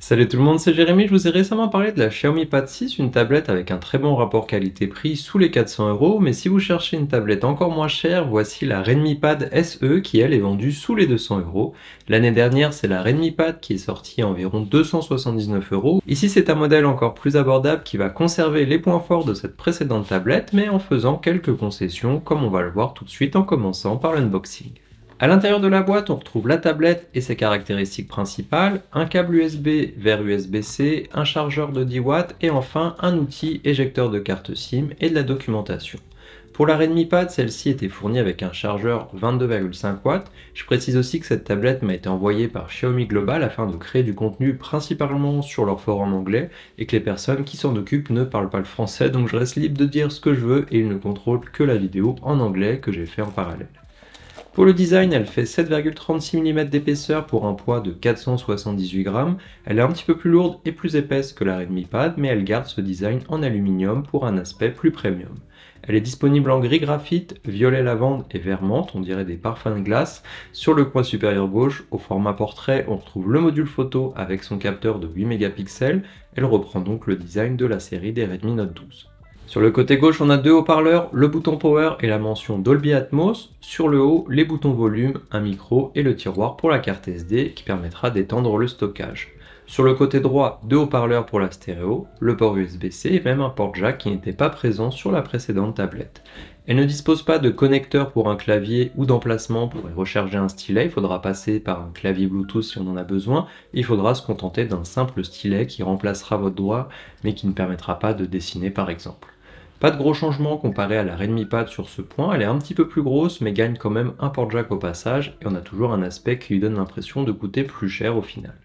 Salut tout le monde, c'est Jérémy. Je vous ai récemment parlé de la Xiaomi Pad 6, une tablette avec un très bon rapport qualité-prix sous les 400 euros. Mais si vous cherchez une tablette encore moins chère, voici la Redmi Pad SE qui elle est vendue sous les 200 euros. L'année dernière, c'est la Redmi Pad qui est sortie à environ 279 euros. Ici, c'est un modèle encore plus abordable qui va conserver les points forts de cette précédente tablette, mais en faisant quelques concessions, comme on va le voir tout de suite en commençant par l'unboxing. À l'intérieur de la boîte, on retrouve la tablette et ses caractéristiques principales, un câble USB vers USB-C, un chargeur de 10 watts et enfin un outil éjecteur de carte SIM et de la documentation. Pour la Redmi Pad, celle-ci était fournie avec un chargeur 22,5 watts. Je précise aussi que cette tablette m'a été envoyée par Xiaomi Global afin de créer du contenu principalement sur leur forum anglais et que les personnes qui s'en occupent ne parlent pas le français, donc je reste libre de dire ce que je veux et ils ne contrôlent que la vidéo en anglais que j'ai fait en parallèle. Pour le design, elle fait 7,36 mm d'épaisseur pour un poids de 478 grammes. Elle est un petit peu plus lourde et plus épaisse que la Redmi Pad, mais elle garde ce design en aluminium pour un aspect plus premium. Elle est disponible en gris graphite, violet lavande et vert menthe, on dirait des parfums de glace. Sur le coin supérieur gauche, au format portrait, on retrouve le module photo avec son capteur de 8 mégapixels. Elle reprend donc le design de la série des Redmi Note 12. Sur le côté gauche, on a deux haut-parleurs, le bouton Power et la mention Dolby Atmos. Sur le haut, les boutons volume, un micro et le tiroir pour la carte SD qui permettra d'étendre le stockage. Sur le côté droit, deux haut-parleurs pour la stéréo, le port USB-C et même un port jack qui n'était pas présent sur la précédente tablette. Elle ne dispose pas de connecteur pour un clavier ou d'emplacement pour y recharger un stylet, il faudra passer par un clavier Bluetooth si on en a besoin, et il faudra se contenter d'un simple stylet qui remplacera votre doigt mais qui ne permettra pas de dessiner par exemple. Pas de gros changement comparé à la Redmi Pad sur ce point, elle est un petit peu plus grosse mais gagne quand même un port jack au passage et on a toujours un aspect qui lui donne l'impression de coûter plus cher au final.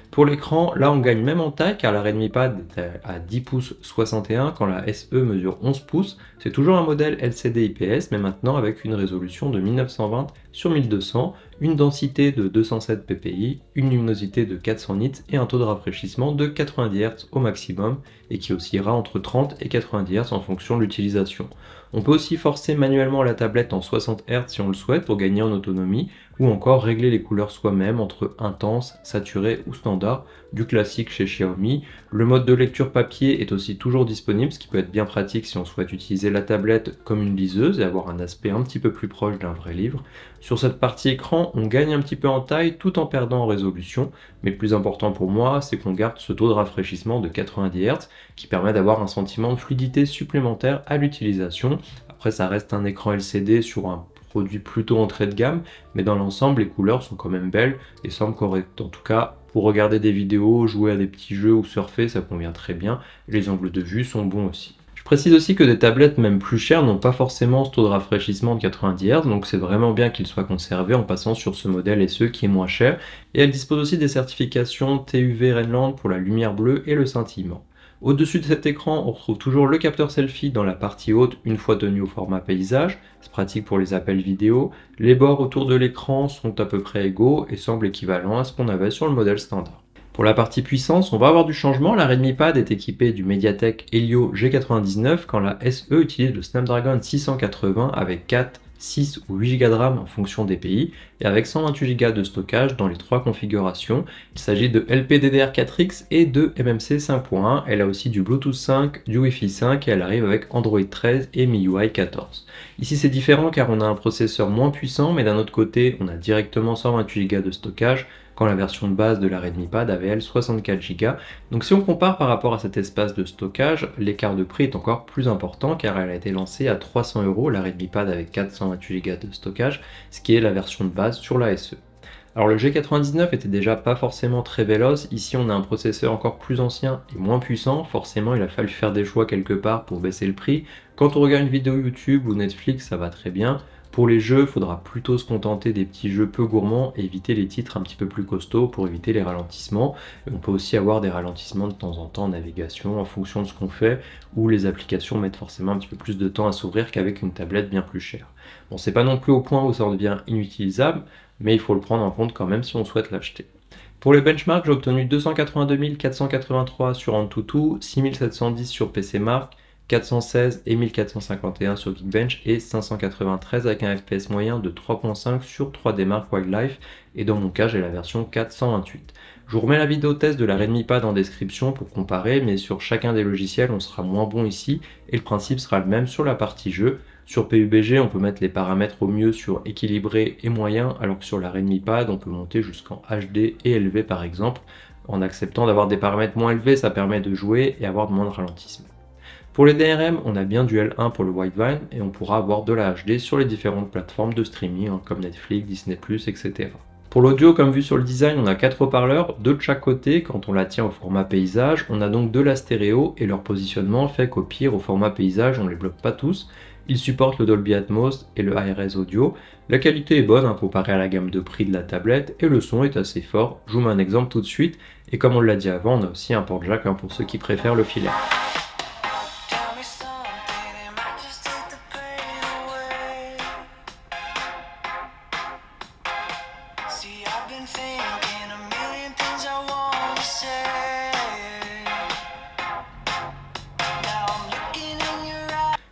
Pour l'écran, là on gagne même en taille car la Redmi Pad est à 10 pouces 61 quand la SE mesure 11 pouces. C'est toujours un modèle LCD IPS mais maintenant avec une résolution de 1920 sur 1200, une densité de 207 ppi, une luminosité de 400 nits et un taux de rafraîchissement de 90 Hz au maximum et qui oscillera entre 30 et 90 Hz en fonction de l'utilisation. On peut aussi forcer manuellement la tablette en 60 Hz si on le souhaite pour gagner en autonomie ou encore régler les couleurs soi-même entre intense, saturé ou standard, du classique chez Xiaomi. Le mode de lecture papier est aussi toujours disponible, ce qui peut être bien pratique si on souhaite utiliser la tablette comme une liseuse et avoir un aspect un petit peu plus proche d'un vrai livre. Sur cette partie écran, on gagne un petit peu en taille tout en perdant en résolution, mais le plus important pour moi, c'est qu'on garde ce taux de rafraîchissement de 90 Hz qui permet d'avoir un sentiment de fluidité supplémentaire à l'utilisation. Après, ça reste un écran LCD sur un produit plutôt entrée de gamme, mais dans l'ensemble, les couleurs sont quand même belles et semblent correctes. En tout cas, pour regarder des vidéos, jouer à des petits jeux ou surfer, ça convient très bien. Les angles de vue sont bons aussi. Je précise aussi que des tablettes même plus chères n'ont pas forcément ce taux de rafraîchissement de 90 Hz, donc c'est vraiment bien qu'il soit conservé en passant sur ce modèle SE qui est moins cher. Et elle dispose aussi des certifications TUV Rainland pour la lumière bleue et le scintillement. Au-dessus de cet écran, on retrouve toujours le capteur selfie dans la partie haute une fois tenu au format paysage, c'est pratique pour les appels vidéo. Les bords autour de l'écran sont à peu près égaux et semblent équivalents à ce qu'on avait sur le modèle standard. Pour la partie puissance, on va avoir du changement. La Redmi Pad est équipée du Mediatek Helio G99 quand la SE utilise le Snapdragon 680 avec 4, 6 ou 8 Go de RAM en fonction des pays et avec 128 Go de stockage dans les trois configurations. Il s'agit de LPDDR4X et de MMC 5.1. Elle a aussi du Bluetooth 5, du Wi-Fi 5 et elle arrive avec Android 13 et MIUI 14. Ici c'est différent car on a un processeur moins puissant mais d'un autre côté on a directement 128 Go de stockage quand la version de base de la Redmi Pad avait elle 64 Go. Donc si on compare par rapport à cet espace de stockage, l'écart de prix est encore plus important car elle a été lancée à 300 €, la Redmi Pad avec 428 Go de stockage, ce qui est la version de base sur la SE. Alors le G99 était déjà pas forcément très véloce, ici on a un processeur encore plus ancien et moins puissant, forcément il a fallu faire des choix quelque part pour baisser le prix. Quand on regarde une vidéo YouTube ou Netflix ça va très bien. Pour les jeux, il faudra plutôt se contenter des petits jeux peu gourmands et éviter les titres un petit peu plus costauds pour éviter les ralentissements. Et on peut aussi avoir des ralentissements de temps en temps en navigation en fonction de ce qu'on fait, où les applications mettent forcément un petit peu plus de temps à s'ouvrir qu'avec une tablette bien plus chère. Bon, c'est pas non plus au point où ça en devient inutilisable, mais il faut le prendre en compte quand même si on souhaite l'acheter. Pour les benchmarks, j'ai obtenu 282 483 sur AnTuTu, 6710 sur PCMark, 416 et 1451 sur Geekbench et 593 avec un FPS moyen de 3.5 sur 3D Mark Wildlife et dans mon cas j'ai la version 428. Je vous remets la vidéo test de la Redmi Pad en description pour comparer, mais sur chacun des logiciels on sera moins bon ici et le principe sera le même sur la partie jeu. Sur PUBG on peut mettre les paramètres au mieux sur équilibré et moyen, alors que sur la Redmi Pad on peut monter jusqu'en HD et élevé par exemple. En acceptant d'avoir des paramètres moins élevés, ça permet de jouer et avoir de moins de ralentissement. Pour les DRM, on a bien du L1 pour le Widevine et on pourra avoir de la HD sur les différentes plateformes de streaming comme Netflix, Disney+, etc. Pour l'audio, comme vu sur le design, on a 4 haut-parleurs, 2 de chaque côté. Quand on la tient au format paysage, on a donc de la stéréo et leur positionnement fait qu'au pire, au format paysage, on ne les bloque pas tous. Ils supportent le Dolby Atmos et le Hi-Res Audio. La qualité est bonne comparée à la gamme de prix de la tablette et le son est assez fort. Je vous mets un exemple tout de suite. Et comme on l'a dit avant, on a aussi un port jack pour ceux qui préfèrent le filaire.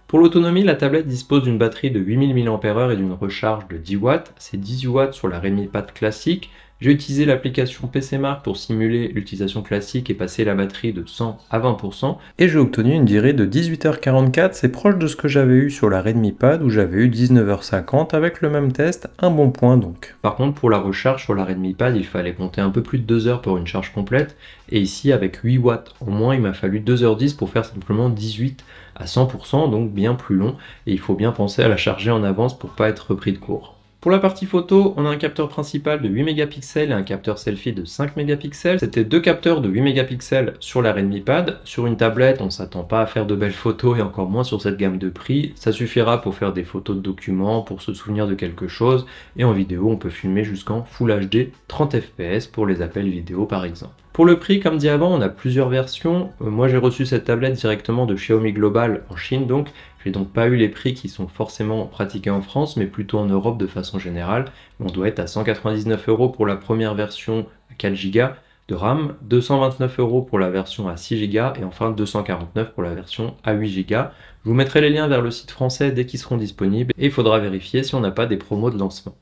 Pour l'autonomie, la tablette dispose d'une batterie de 8000 mAh et d'une recharge de 10 watts. C'est 18 watts sur la Redmi Pad classique. J'ai utilisé l'application PCMark pour simuler l'utilisation classique et passer la batterie de 100 à 20%. Et j'ai obtenu une durée de 18h44, c'est proche de ce que j'avais eu sur la Redmi Pad où j'avais eu 19h50 avec le même test, un bon point donc. Par contre pour la recharge sur la Redmi Pad, il fallait compter un peu plus de 2 heures pour une charge complète. Et ici avec 8 watts en moins, il m'a fallu 2h10 pour faire simplement 18 à 100%, donc bien plus long. Et il faut bien penser à la charger en avance pour pas être pris de court. Pour la partie photo, on a un capteur principal de 8 mégapixels et un capteur selfie de 5 mégapixels. C'était deux capteurs de 8 mégapixels sur la Redmi Pad. Sur une tablette, on ne s'attend pas à faire de belles photos et encore moins sur cette gamme de prix. Ça suffira pour faire des photos de documents, pour se souvenir de quelque chose. Et en vidéo, on peut filmer jusqu'en Full HD 30 fps pour les appels vidéo par exemple. Pour le prix, comme dit avant, on a plusieurs versions. Moi j'ai reçu cette tablette directement de Xiaomi Global en Chine, donc j'ai donc pas eu les prix qui sont forcément pratiqués en France, mais plutôt en Europe de façon générale. On doit être à 199 € pour la première version à 4 Go de RAM, 229 € pour la version à 6 Go et enfin 249 € pour la version à 8 Go. Je vous mettrai les liens vers le site français dès qu'ils seront disponibles et il faudra vérifier si on n'a pas des promos de lancement.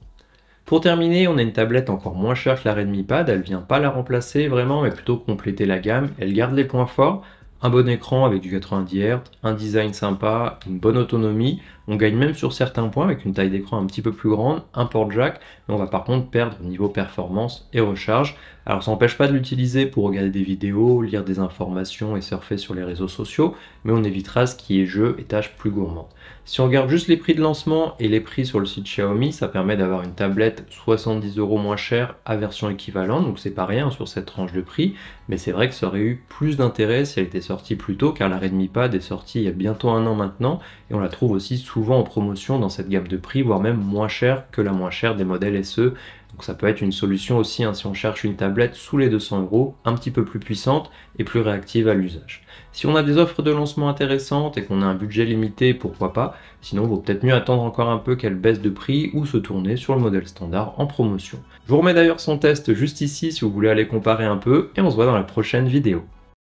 Pour terminer, on a une tablette encore moins chère que la Redmi Pad, elle vient pas la remplacer vraiment, mais plutôt compléter la gamme. Elle garde les points forts, un bon écran avec du 90 Hz, un design sympa, une bonne autonomie. On gagne même sur certains points avec une taille d'écran un petit peu plus grande, un port jack, mais on va par contre perdre niveau performance et recharge. Alors ça n'empêche pas de l'utiliser pour regarder des vidéos, lire des informations et surfer sur les réseaux sociaux, mais on évitera ce qui est jeu et tâches plus gourmandes. Si on regarde juste les prix de lancement et les prix sur le site Xiaomi, ça permet d'avoir une tablette 70 € moins chère à version équivalente, donc c'est pas rien sur cette tranche de prix, mais c'est vrai que ça aurait eu plus d'intérêt si elle était sortie plus tôt, car la Redmi Pad est sortie il y a bientôt un an maintenant, et on la trouve aussi souvent en promotion dans cette gamme de prix, voire même moins chère que la moins chère des modèles SE. Donc ça peut être une solution aussi si on cherche une tablette sous les 200 €, un petit peu plus puissante et plus réactive à l'usage. Si on a des offres de lancement intéressantes et qu'on a un budget limité, pourquoi pas. Sinon, il vaut peut-être mieux attendre encore un peu qu'elle baisse de prix ou se tourner sur le modèle standard en promotion. Je vous remets d'ailleurs son test juste ici si vous voulez aller comparer un peu et on se voit dans la prochaine vidéo.